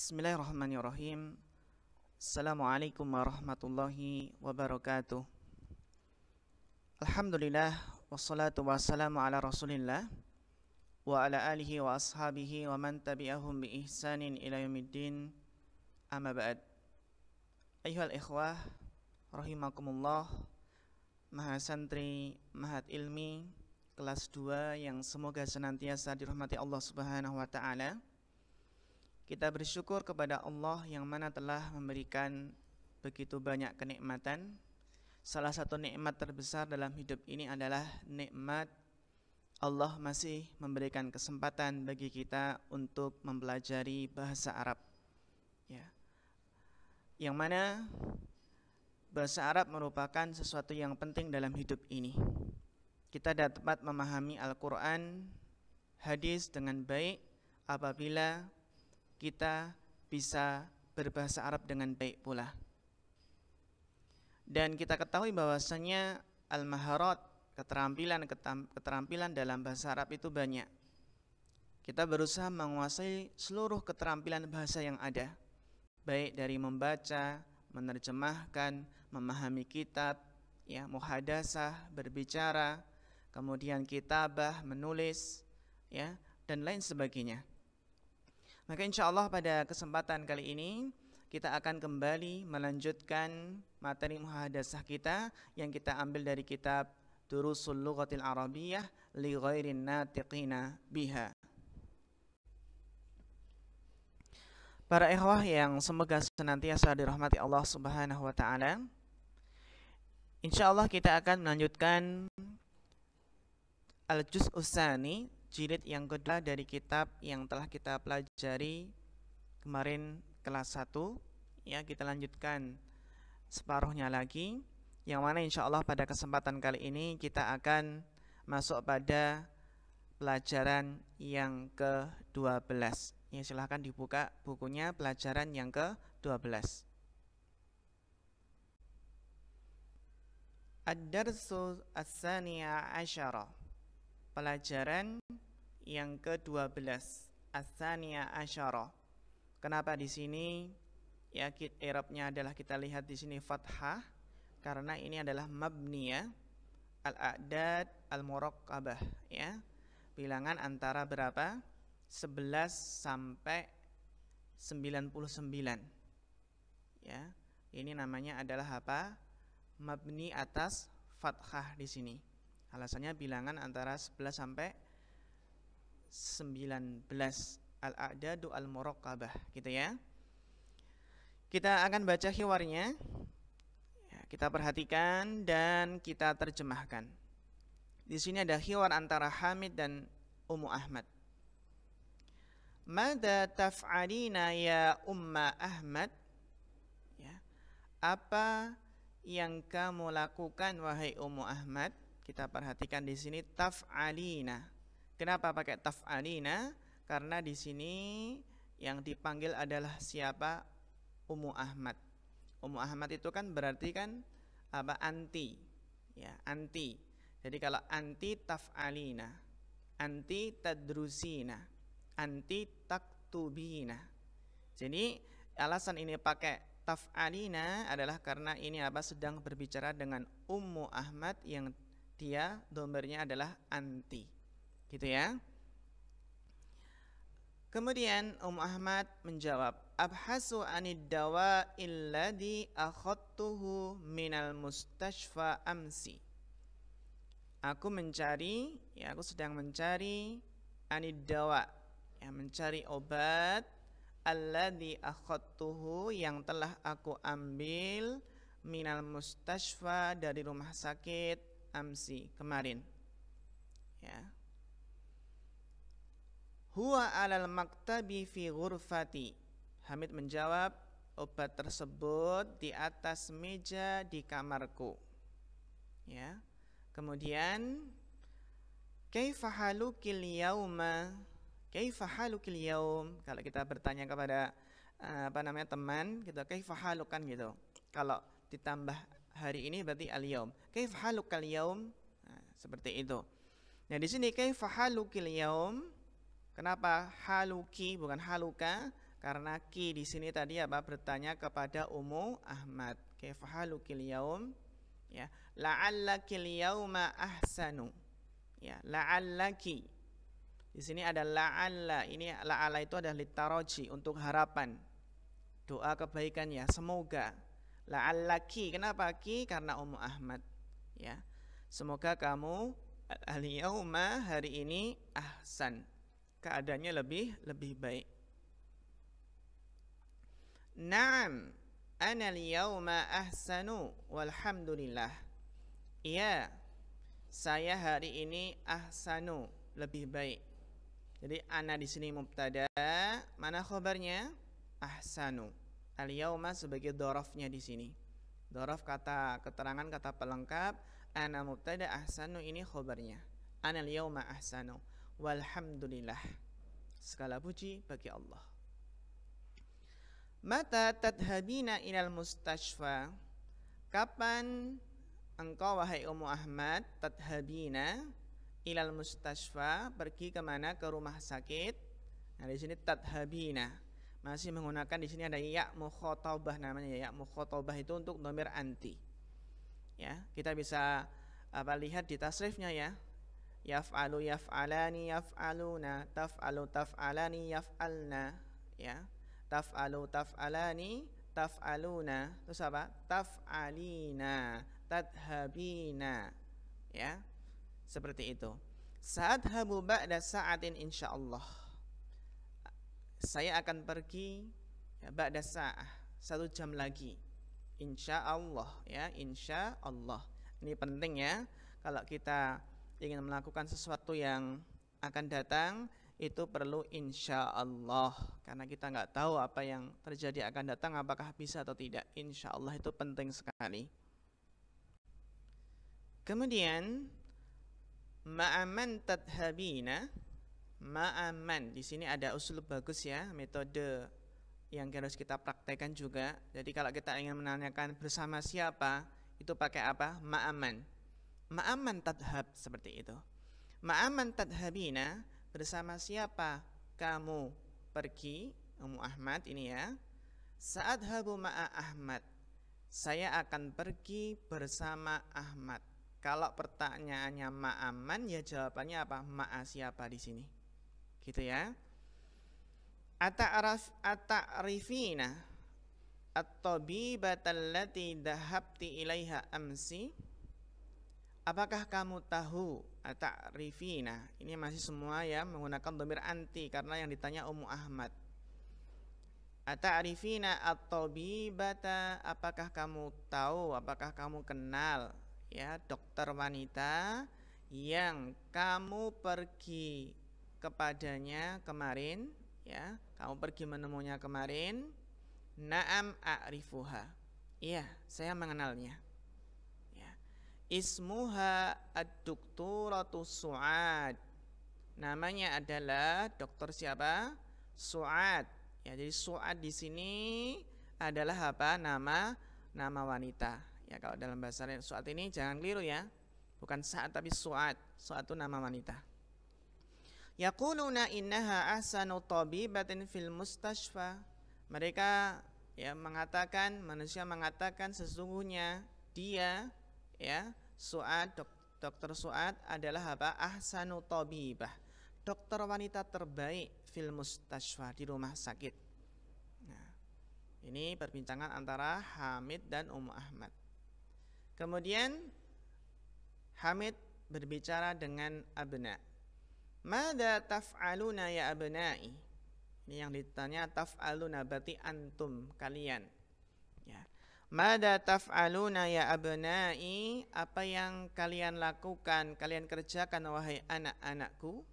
Bismillahirrahmanirrahim. Assalamualaikum warahmatullahi wabarakatuh. Alhamdulillah, wassalatu wassalamu ala rasulillah wa ala alihi wa ashabihi wa man tabi'ahum bi ihsanin ila yaumiddin. Amma ba'd. Ayyuhal ikhwah rahimakumullah, Maha Santri Mahat Ilmi kelas 2 yang semoga senantiasa dirahmati Allah Subhanahu wa taala. Kita bersyukur kepada Allah yang mana telah memberikan begitu banyak kenikmatan. Salah satu nikmat terbesar dalam hidup ini adalah nikmat Allah masih memberikan kesempatan bagi kita untuk mempelajari bahasa Arab. Ya. Yang mana bahasa Arab merupakan sesuatu yang penting dalam hidup ini. Kita dapat memahami Al-Quran, hadis dengan baik apabila kita bisa berbahasa Arab dengan baik pula. Dan kita ketahui bahwasanya al-maharat, keterampilan dalam bahasa Arab itu banyak. Kita berusaha menguasai seluruh keterampilan bahasa yang ada, baik dari membaca, menerjemahkan, memahami kitab, ya, muhadasah, berbicara, kemudian kitabah, menulis, ya, dan lain sebagainya. Maka insya Allah pada kesempatan kali ini kita akan kembali melanjutkan materi muhadasah kita yang kita ambil dari kitab Durusul Lughatil Arabiyyah li ghairin natiqina biha. Para ikhwah yang semoga senantiasa dirahmati Allah Subhanahu wa taala. Insya Allah kita akan melanjutkan Al-Juz'us Tsani, jilid yang kedua dari kitab yang telah kita pelajari kemarin kelas 1. Ya, kita lanjutkan separuhnya lagi, yang mana insya Allah pada kesempatan kali ini kita akan masuk pada pelajaran yang ke-12. Ya, silahkan dibuka bukunya, pelajaran yang ke-12. Ad-Darsu Ats-Tsaniya Asyara, pelajaran yang ke-12, Ats-Tsaniya Asyara. Kenapa di sini ya i'rabnya adalah kita lihat di sini fathah, karena ini adalah mabniyah al-a'dad al-muraqqabah, ya. Bilangan antara berapa? 11 sampai 99. Ya. Ini namanya adalah apa? Mabni atas fathah di sini. Alasannya bilangan antara 11 sampai 19, al-a'dadu al-muraqqabah, gitu ya. Kita akan baca hiwarnya, ya, kita perhatikan dan kita terjemahkan. Di sini ada hiwar antara Hamid dan Ummu Ahmad. Mada taf'alina ya Umma Ahmad? Ya. Apa yang kamu lakukan wahai Ummu Ahmad? Kita perhatikan di sini taf'alina. Kenapa pakai taf'alina? Karena di sini yang dipanggil adalah siapa? Ummu Ahmad. Ummu Ahmad itu kan berarti kan apa? Anti. Ya, anti. Jadi kalau anti taf'alina, anti tadrusina, anti taktubina. Jadi alasan ini pakai taf'alina adalah karena ini apa? Sedang berbicara dengan Ummu Ahmad yang dia domirnya adalah anti, gitu ya. Kemudian Ahmad menjawab, abhasu anid dawa'il ladzi akhadtuhu minal mustashfa amsi. Aku sedang mencari anid dawa, ya, mencari obat, alladzi akhadtuhu, yang telah aku ambil, minal mustashfa, dari rumah sakit, amsi, kemarin. Ya. Huwa alal maktabi fi ghurfati. Hamid menjawab, obat tersebut di atas meja di kamarku. Ya. Kemudian kaifa halukil yauma? Kaifa halukil yaum? Kalau kita bertanya kepada teman, kita kaifa halukan gitu. Kalau ditambah hari ini berarti al-yaum. Kaifa halukal yaum? Nah, seperti itu. Nah, di sini kaifa halukil yaum? Kenapa haluki bukan haluka? Karena ki di sini tadi apa? Bertanya kepada Ummu Ahmad. Kaifa halukil yaum? Ya, la'allakil yauma ahsanu. Ya, la'allaki. Di sini ada la'alla. Ini la'alla itu adalah litaraji, untuk harapan. Doa kebaikan ya, semoga. La'allaki. Kenapa ki? Karena Ummu Ahmad. Ya. Semoga kamu al-yauma, hari ini, ahsan, keadaannya lebih baik. Naam, ana al-yauma ahsanu walhamdulillah. Iya, saya hari ini ahsanu, lebih baik. Jadi ana di sini mubtada, mana khabarnya? Ahsanu. Al-yauma sebagai dhorofnya di sini. Dhorof kata keterangan, kata pelengkap. Ana mubtada, ahsanu ini khabarnya. Ana al-yauma ahsanu walhamdulillah. Segala puji bagi Allah. Mata tadhabina ilal mustashfa? Kapan engkau wahai Ummu Ahmad tadhabina ilal mustashfa, pergi kemana? Ke rumah sakit. Nah di sini tadhabina masih menggunakan, di sini ada ya mukhatabah, namanya ya mukhatabah itu untuk dhamir anti. Ya, kita bisa lihat di tasrifnya ya. Yaf'alu yaf'alani yaf'aluna, taf'alu taf'alani yaf'alna, ya. Taf'alu taf'alani taf'aluna, terus apa? Taf'alina, tadhabina, ya. Seperti itu. Sa'adhabu ba'da sa'atin insyaallah. Saya akan pergi ya, ba'da sa'ah, 1 jam lagi. Insyaallah ya, insyaallah. Ini penting ya. Kalau kita ingin melakukan sesuatu yang akan datang, itu perlu insyaallah, karena kita nggak tahu apa yang terjadi akan datang, apakah bisa atau tidak. Insyaallah itu penting sekali. Kemudian ma'aman tadhabina, ma'aman di sini ada usul bagus ya, metode yang harus kita praktekkan juga. Jadi kalau kita ingin menanyakan bersama siapa, itu pakai apa? Ma'aman. Ma'aman tadhab, seperti itu. Ma'aman tadhabina, bersama siapa kamu pergi? Ummu Ahmad ini ya. Sa'adhabu ma'a Ahmad, saya akan pergi bersama Ahmad. Kalau pertanyaannya ma'aman, ya jawabannya apa? Ma'a siapa di sini? Gitu ya. Ata'rifina at-tabibata allati dhahabti ilaiha amsi? Apakah kamu tahu? Ata'rifina ini masih semua ya menggunakan dhamir anti, karena yang ditanya Ummu Ahmad. Ata'rifina at-tabibata, apakah kamu tahu, apakah kamu kenal ya dokter wanita yang kamu pergi kepadanya kemarin ya, kamu pergi menemunya kemarin. Na'am a'rifuha, iya saya mengenalnya. Ismuha ad-doktoratu Su'ad, namanya adalah dokter siapa? Su'ad. Ya, jadi Su'ad di sini adalah apa? Nama wanita. Ya, kalau dalam bahasa Su'ad ini jangan keliru ya. Bukan Sa'ad tapi Su'ad. Su'ad itu nama wanita. Yaquluna innaha ahsanu tabibatin fil mustashfa. Mereka ya mengatakan, manusia mengatakan sesungguhnya dia ya Su'ad, dokter Su'ad adalah apa? Ahsanu tabibah, dokter wanita terbaik fil mustashfa, di rumah sakit. Nah, ini perbincangan antara Hamid dan Ummu Ahmad. Kemudian Hamid berbicara dengan abna. Mada taf'aluna ya abna'i? Ini yang ditanya taf'aluna berarti antum, kalian. Ya. Mada taf'aluna ya abna'i? Apa yang kalian lakukan, kalian kerjakan wahai anak-anakku?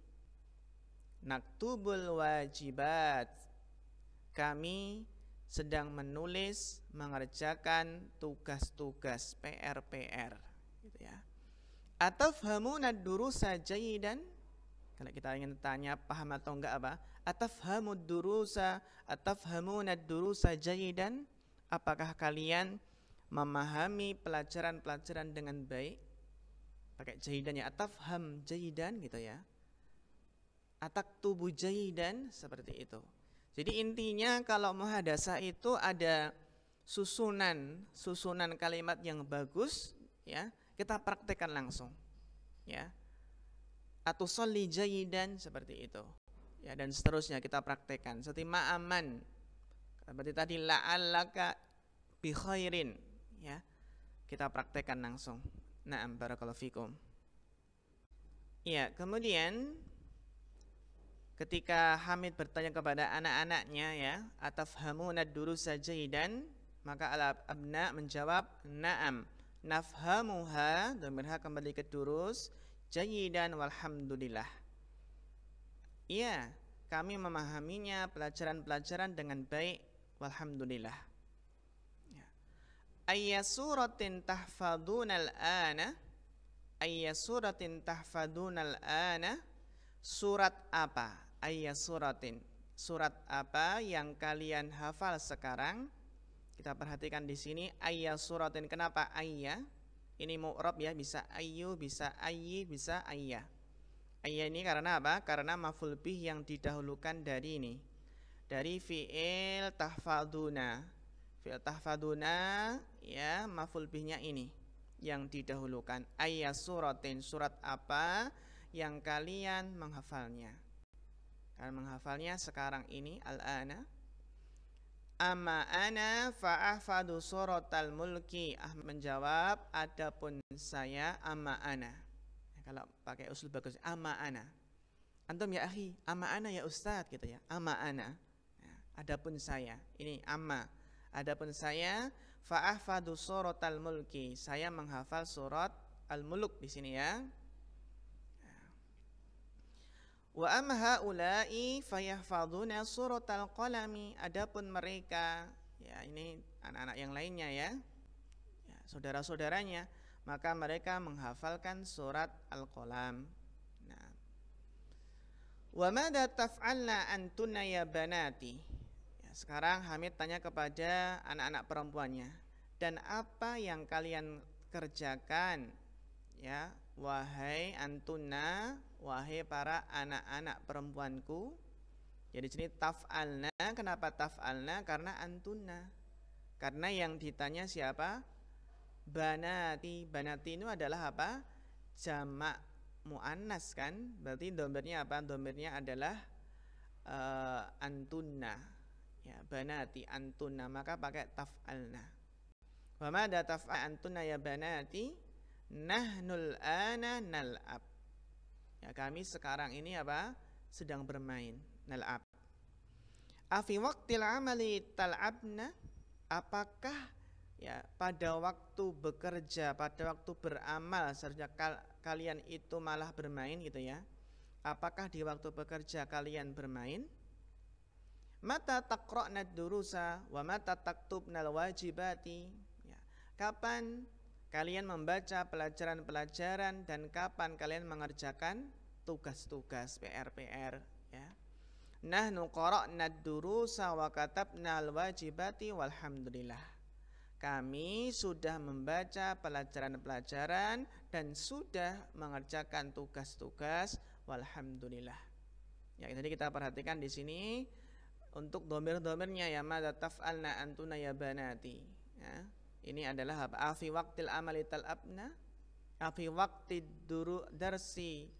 Naktubul wajibat. Kami sedang menulis, mengerjakan tugas-tugas PR gitu ya. Atafhamuna durusa jayidan? Kalau kita ingin tanya paham atau enggak apa? Atafhamud durusa, atafhamuna durusa jayidan? Apakah kalian memahami pelajaran-pelajaran dengan baik? Pakai jayidan ya, atafham jayidan gitu ya. Ataktubu jayidan, seperti itu. Jadi intinya kalau muhadasah itu ada susunan kalimat yang bagus, ya, kita praktekkan langsung, ya. Atusolli jayidan, seperti itu, ya, dan seterusnya kita praktekkan. Seperti ma'aman, seperti tadi la'allaka bi khairin, ya, kita praktekkan langsung. Na'am, barakallahu fikum. Ya, kemudian ketika Hamid bertanya kepada anak-anaknya, ya, atafhamuna durusa jayidan, maka al-abna menjawab na'am nafhamuha, dhamirha kembali ke durus, jayidan walhamdulillah. Iya, kami memahaminya pelajaran-pelajaran dengan baik, walhamdulillah. Ya. Ayya suratin tahfadunal ana, ayya suratin tahfadunal ana, surat apa? Ayya suratin, surat apa yang kalian hafal sekarang? Kita perhatikan di sini ayya suratin. Kenapa ayya? Ini mu'rab, ya, bisa ayyu, bisa ayyi, bisa ayya. Ayya ini karena apa? Karena maf'ul bih yang didahulukan dari ini, dari fi'il tahfaduna. Fi'il tahfaduna, ya, maf'ul bihnya ini yang didahulukan. Ayya suratin, surat apa yang kalian menghafalnya? Kalian menghafalnya sekarang ini, al-ana. Amma ana fa'ahfadu suratal mulki. Menjawab, adapun saya, amma ana. Kalau pakai usul bagus, amma ana. Antum ya akhi, amma ana ya ustadz, gitu ya. Amma ana. Ya, adapun saya. Ini amma. Adapun saya, fa'ahfadu suratal mulki. Saya menghafal surat al-mulk di sini, ya. Wa amma haula'i fayahfaduna suratal qalami. Adapun mereka, ya, ini anak-anak yang lainnya, ya, ya, saudara-saudaranya, maka mereka menghafalkan surat Al-Qalam. Nah. Wa madza taf'alna antunna ya banati. Ya, sekarang Hamid tanya kepada anak-anak perempuannya, dan apa yang kalian kerjakan, ya, wahai antunna, wahai para anak-anak perempuanku. Jadi sini taf'alna. Kenapa taf'alna? Karena antunna. Karena yang ditanya siapa? Banati. Banati itu adalah apa? Jamak muannas, kan? Berarti domirnya apa? Domirnya adalah antunna. Ya, banati antunna, maka pakai taf'alna. Wa madza taf'al antunna ya banati? Nahnul ana nal'ab. Ya, kami sekarang ini apa? Sedang bermain, nal'ab. Afi waqtil amali tal'abna. Apakah, ya, pada waktu bekerja, pada waktu beramal seharusnya kalian itu malah bermain, gitu ya. Apakah di waktu bekerja kalian bermain? Mata taqra'na durusa wa mata taktubnal wajibati. Ya, kapan kalian membaca pelajaran-pelajaran dan kapan kalian mengerjakan tugas-tugas, PR-PR, ya. Nahnu qara'na ad-durusa wa katabna al-wajibati walhamdulillah. Kami sudah membaca pelajaran-pelajaran dan sudah mengerjakan tugas-tugas, walhamdulillah. Ya, jadi kita perhatikan di sini untuk domir-domirnya, ya, madza taf'alna antuna ya banati, ya. Ini adalah apa? Afi waqtil amali tal'abna, afi waqtid darsi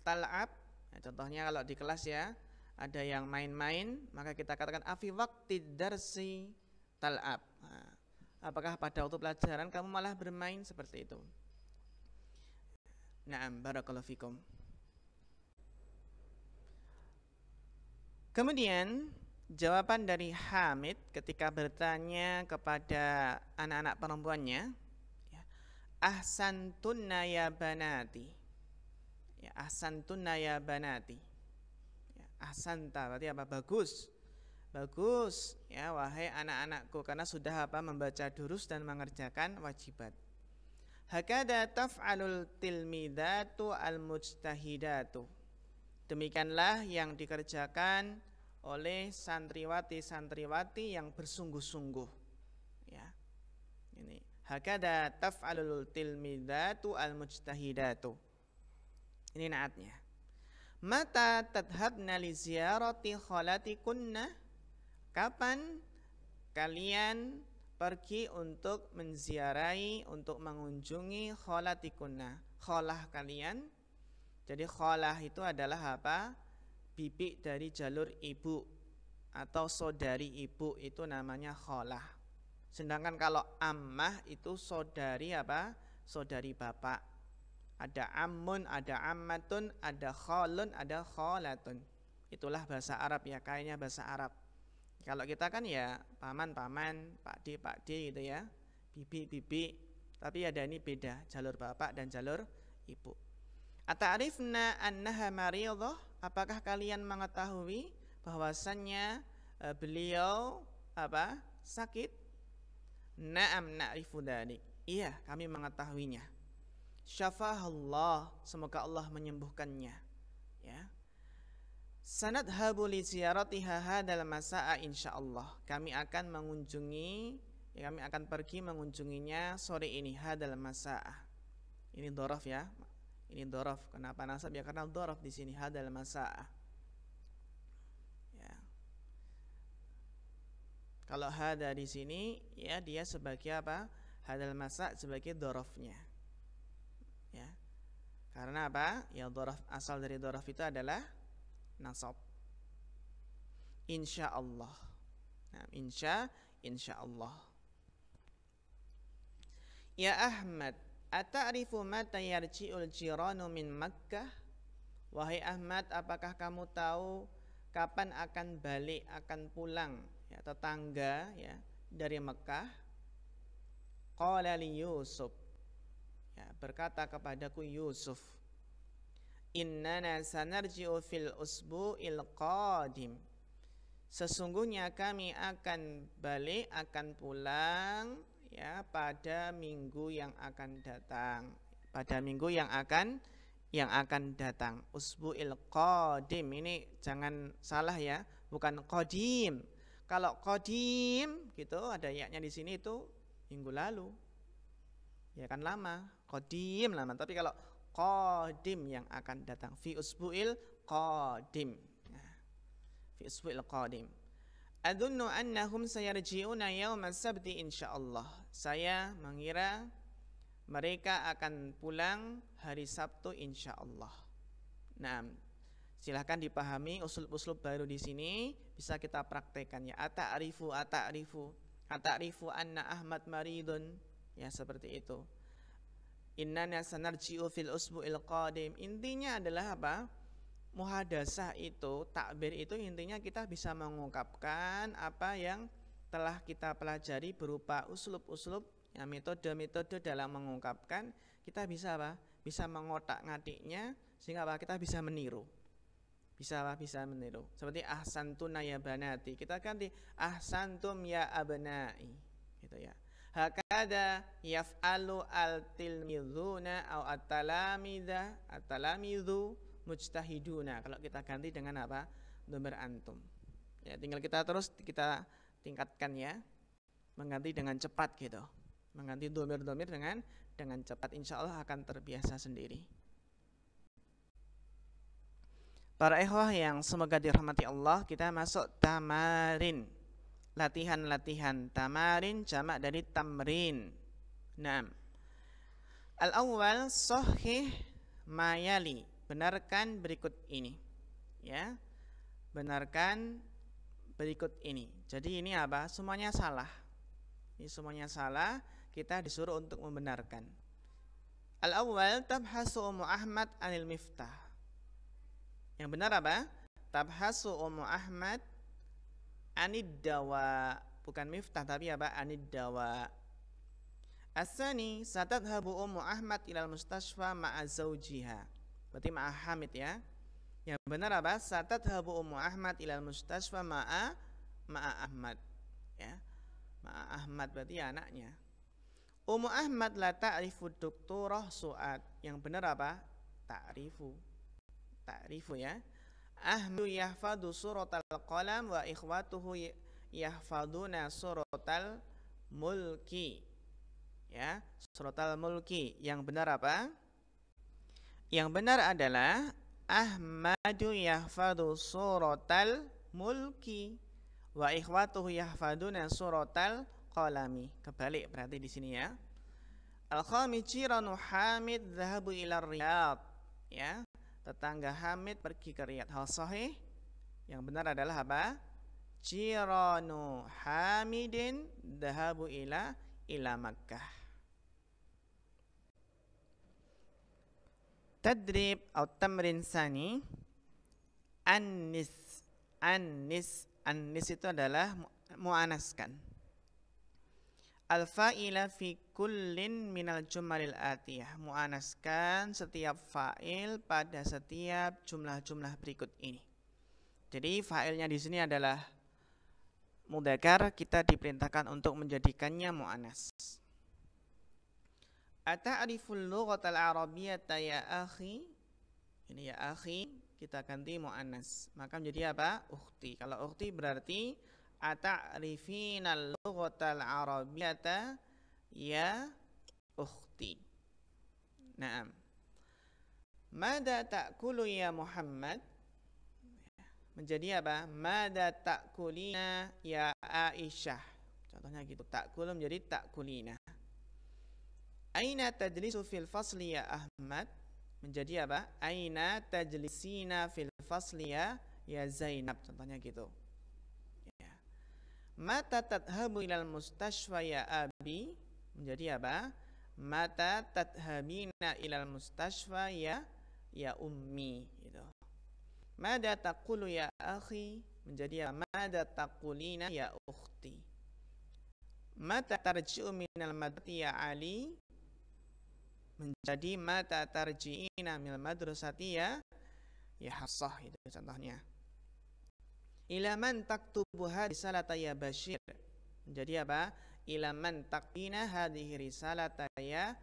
tal'ab. Ya, contohnya kalau di kelas, ya, ada yang main-main, maka kita katakan afi waqtid darsi tal'ab. Nah, apakah pada waktu pelajaran kamu malah bermain, seperti itu. Na'am, barakallahu fikum. Kemudian jawaban dari Hamid ketika bertanya kepada anak-anak perempuannya, ya, ahsantunna ya banati. Ya, ahsantunna ya banati. Ya, ahsanta berarti apa? Bagus. Bagus, ya, wahai anak-anakku, karena sudah apa? Membaca durus dan mengerjakan wajibat. Hakada taf'alul tilmidatu al-mujtahidatu. Demikianlah yang dikerjakan oleh santriwati-santriwati yang bersungguh-sungguh, ya. Ini hakada taf'alul tilmidatu al-mujtahidatu. Ini naatnya. Mata tadhabna li ziyarati khalatikunna. Kapan kalian pergi untuk menziarahi, untuk mengunjungi kholatikunna, kholah kalian. Jadi kholah itu adalah apa? Bibi dari jalur ibu atau saudari ibu, itu namanya kholah. Sedangkan kalau ammah itu saudari apa? Saudari bapak. Ada ammun, ada ammatun, ada kholun, ada kholatun. Itulah bahasa Arab ya, kayaknya bahasa Arab. Kalau kita kan ya paman-paman, pakde-pakde gitu ya, bibi-bibi. Tapi ada ini beda, jalur bapak dan jalur ibu. Ata'rifna annaha mariyadah? Apakah kalian mengetahui bahwasannya beliau apa? Sakit? Na'am na'rifu dzalik. Iya, kami mengetahuinya. Syafahallah, semoga Allah menyembuhkannya. Ya. Sanadhabu li ziyaratiha hadzal masa'a insyaallah. Kami akan mengunjungi, ya, kami akan pergi mengunjunginya sore ini, hadzal masa'a. Ini dhorof ya. Ini dhorof. Kenapa nasab? Ya karena dhorof di sini, hadzal masa'a. Ya. Kalau hada di sini ya dia sebagai apa? Hadzal masa' sebagai dhorofnya. Ya. Karena apa? Ya dhorof, asal dari dhorof itu adalah nasab. Insyaallah. Nah, insyaallah. Ya Ahmad, ata'rifu mata yarji'ul jiranu min Makkah? Wahai Ahmad, apakah kamu tahu kapan akan balik, akan pulang ya tetangga ya dari Mekah? Qala li Yusuf. Ya, berkata kepadaku Yusuf, innana sanarji'u fil usbu'il qadim. Sesungguhnya kami akan balik, akan pulang ya pada minggu yang akan datang. Pada minggu yang akan datang. Usbu'il qadim ini jangan salah ya, bukan qadim. Kalau qadim gitu ada ya-nya di sini itu minggu lalu. Ya kan lama, qadim lama. Tapi kalau qadim yang akan datang, fi usbu'il qadim. Nah, fi usbu'il qadim. Adunnu annahum sayarji'una yawma sabti insyaallah. Saya mengira mereka akan pulang hari Sabtu insyaallah. Nah, silahkan dipahami uslub-uslub baru di sini bisa kita praktekkan ya. Ata'rifu anna Ahmad maridun. Ya seperti itu. Innana sanarji'u fil usbu'il qadim. Intinya adalah apa? Muhadasah itu, takbir itu intinya kita bisa mengungkapkan apa yang telah kita pelajari berupa uslub-uslub, ya, metode-metode dalam mengungkapkan. Kita bisa apa? Bisa mengotak-ngatiknya sehingga apa? Kita bisa meniru. Bisa apa? Bisa meniru. Seperti ahsantuna ya banati. Kita ganti ahsantum ya abnai. Gitu ya. Hakada yaf'alu al-tilmidhuna au at-talamidhu mujtahiduna. Kalau kita ganti dengan apa? Dhamir antum. Ya, tinggal kita terus kita tingkatkan ya. Mengganti dengan cepat gitu. Mengganti dhamir-dhamir dengan cepat, insyaallah akan terbiasa sendiri. Para ikhwah yang semoga dirahmati Allah, kita masuk tamarin. Latihan-latihan. Tamarin jamak dari tamrin. Naam. Al-awwal sahih mayali. Benarkan berikut ini. Ya. Benarkan berikut ini. Jadi ini apa? Semuanya salah. Ini semuanya salah, kita disuruh untuk membenarkan. Al-awwal tabhasu Ummu Ahmad anil miftah. Yang benar apa? Tabhasu Ummu Ahmad anid dawa, bukan miftah tapi apa? Anid dawa. As-sani satadhabu Ummu Ahmad ilal mustashfa ma'a zawjiha. Berarti ma'a Hamid ya. Yang benar apa? Satadhabu Ummu Ahmad ilal mustashfa ma'a Ahmad. Ya. Ma'a Ahmad berarti ya anaknya. Ummu Ahmad la ta'rifu doktorah su'ad. Yang benar apa? Ta'rifu. Ta'rifu ya. Ahmadu yahfadu suratal qalam wa ikhwatuhu yahfaduna suratal mulki. Ya, suratal mulki. Yang benar apa? Yang benar adalah Ahmadu yahfadu suratal mulki. Wa ikhwatuhu yahfaduna suratal qalami. Kebalik berarti di sini ya. Al-khamis jiranu Hamid dhahabu ila Riyadh. Ya, tetangga Hamid pergi ke Riyadh. Hal sahih yang benar adalah apa? Jiranu Hamidin dhahabu ila Makkah. Tadrib atau tamrin sani. Annis itu adalah mu'anaskan. Al-fa'ila fi kullin minal jumalil atiyah. Mu'anaskan setiap fa'il pada setiap jumlah-jumlah berikut ini. Jadi fa'ilnya di sini adalah mudzakkar, kita diperintahkan untuk menjadikannya mu'anas. Ata'riful lughatal arabiyyata ya akhi. Ini ya akhi kita ganti mu'annas. Maka menjadi apa? Ukhti. Kalau ukhti berarti ata'rifinal lughatal arabiyyata ya ukhti. Naam. Mada ta'kulu ya Muhammad? Menjadi apa? Mada ta'kulina ya Aisyah. Contohnya gitu. Ta'kulu menjadi ta'kulina. Aina tajlisu fil fasli ya Ahmad? Menjadi apa? Aina tajlisina fil fasli ya Zainab. Contohnya gitu. Ya. Mata tadhabu ilal mustashfa ya Abi? Menjadi apa? Mata tadhabina ilal mustashfa ya Ummi. Gitu. Mada taqulu ya akhi? Menjadi apa? Mada taqulina ya ukhti? Mata tarji'u minal madrasati ya Ali? Menjadi mata tarji'ina minal madrasati ya Hafsah. Itu contohnya. Ila man taktubu hadhihi risalata ya Bashir? Menjadi apa? Ila man taqbina hadhihi risalata ya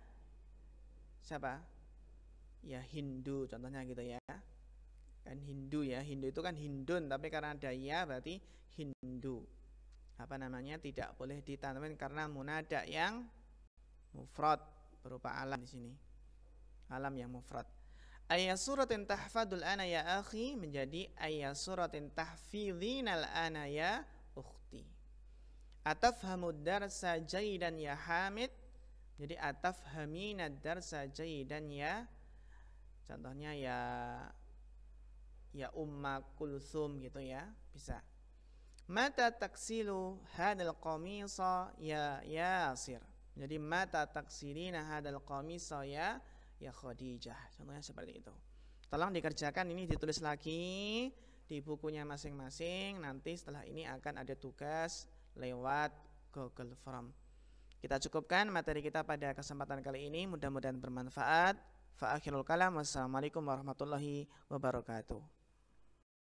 siapa? Ya Hindu, contohnya gitu ya. Kan Hindu ya. Hindu itu kan Hindun, tapi karena ada ya berarti Hindu. Apa namanya? Tidak boleh ditanwin karena munada yang mufrad berupa alam di sini. Alam yang mufrad. Ayya suratin tahfadul ana ya akhi? Menjadi ayya suratin tahfidhinal ana ya ukhti. Atafhamud darsa jaydan ya Hamid? Jadi atafhaminad darsa jaydan ya, contohnya ya Umma Kulsum gitu ya, bisa. Mata taksilu hadal qamisa ya Yasir? Jadi mata taksilina hadal qamisa ya Khadijah. Contohnya seperti itu. Tolong dikerjakan, ini ditulis lagi di bukunya masing-masing. Nanti setelah ini akan ada tugas lewat Google Form. Kita cukupkan materi kita pada kesempatan kali ini. Mudah-mudahan bermanfaat. Fa akhirul kalam. Wassalamualaikum warahmatullahi wabarakatuh.